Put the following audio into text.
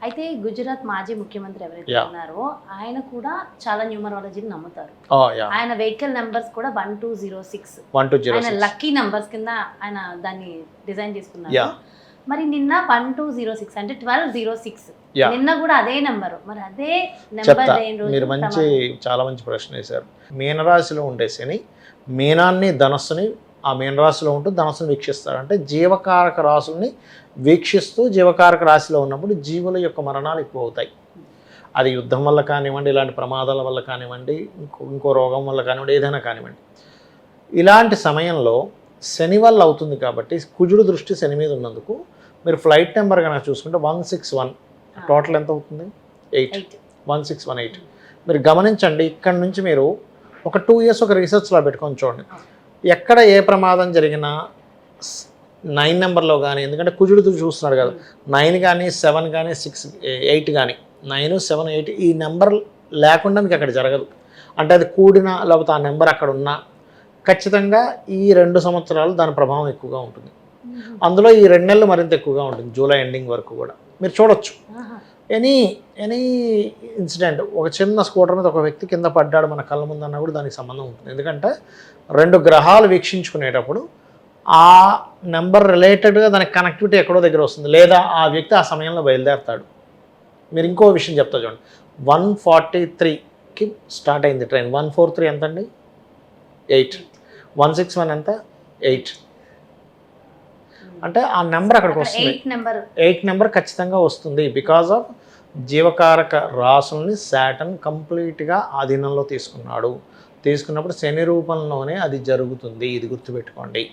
అయితే గుజరాత్ మాజీ ముఖ్యమంత్రి ఎవరైతే ఉన్నారో ఆయన కూడా చాలా న్యూమరాలజీని నమ్ముతారు. ఆయన వెహికల్ నెంబర్స్ కూడా 1206 ఆయన లక్కీ నెంబర్స్ కింద ఆయన దాన్ని డిజైన్ చేసుకున్నారు. మరి నిన్న 1206 అంటే 1206 నిన్న కూడా అదే నెంబర్. మరి అదే నెంబర్ మీరు చాలా మంచి ప్రశ్న వేశారు. మీనరాశిలో ఉండే శని మీనాన్ని ధనస్సుని ఆ మీనరాశిలో ఉంటూ ధనస్సును వీక్షిస్తాడు. అంటే జీవకారక రాశుల్ని వీక్షిస్తూ జీవకారక రాశిలో ఉన్నప్పుడు జీవుల యొక్క మరణాలు ఎక్కువ అవుతాయి. అది యుద్ధం వల్ల కానివ్వండి, ఇలాంటి ప్రమాదాల వల్ల కానివ్వండి, ఇంకో రోగం వల్ల కానివ్వండి, ఏదైనా కానివ్వండి. ఇలాంటి సమయంలో శని వల్ల అవుతుంది కాబట్టి కుజుడు దృష్టి శని మీద ఉన్నందుకు మీరు ఫ్లైట్ నెంబర్ కనుక చూసుకుంటే 161 టోటల్ ఎంత అవుతుంది? 8 1618. మీరు గమనించండి, ఇక్కడ నుంచి మీరు ఒక 2 years ఒక రీసెర్చ్లో పెట్టుకొని చూడండి. ఎక్కడ ఏ ప్రమాదం జరిగినా 9 నెంబర్లో కానీ, ఎందుకంటే కుజుడు చూస్తున్నాడు కదా, 9 కానీ 7 కానీ 6 8 కానీ 9 7 8 ఈ నెంబర్ లేకుండా మీకు అక్కడ జరగదు. అంటే అది కూడినా లేకపోతే ఆ నెంబర్ అక్కడ ఉన్నా ఖచ్చితంగా ఈ 2 సంవత్సరాలు దాని ప్రభావం ఎక్కువగా ఉంటుంది. అందులో ఈ 2 నెలలు మరింత ఎక్కువగా ఉంటుంది, జూలై ఎండింగ్ వరకు కూడా మీరు చూడొచ్చు. ఎనీ ఇన్సిడెంట్, ఒక చిన్న స్కూటర్ మీద ఒక వ్యక్తి కింద పడ్డాడు మన కళ్ళ ముందన్నా కూడా దానికి సంబంధం ఉంటుంది. ఎందుకంటే 2 గ్రహాలు వీక్షించుకునేటప్పుడు ఆ నెంబర్ రిలేటెడ్గా దానికి కనెక్టివిటీ ఎక్కడో దగ్గర వస్తుంది, లేదా ఆ వ్యక్తి ఆ సమయంలో బయలుదేరుతాడు. మీరు ఇంకో విషయం చెప్తా చూడండి, 143కి స్టార్ట్ అయింది ట్రైన్. 143 ఎంత అండి? 8. 161 ఎంత? 8. అంటే ఆ నెంబర్ అక్కడికి వస్తుంది. 8 నెంబర్ ఖచ్చితంగా వస్తుంది. బికాజ్ ఆఫ్ జీవకారక రాసుల్ని శాటర్న్ కంప్లీట్గా ఆధీనంలో తీసుకున్నాడు. తీసుకున్నప్పుడు శని రూపంలోనే అది జరుగుతుంది. ఇది గుర్తుపెట్టుకోండి.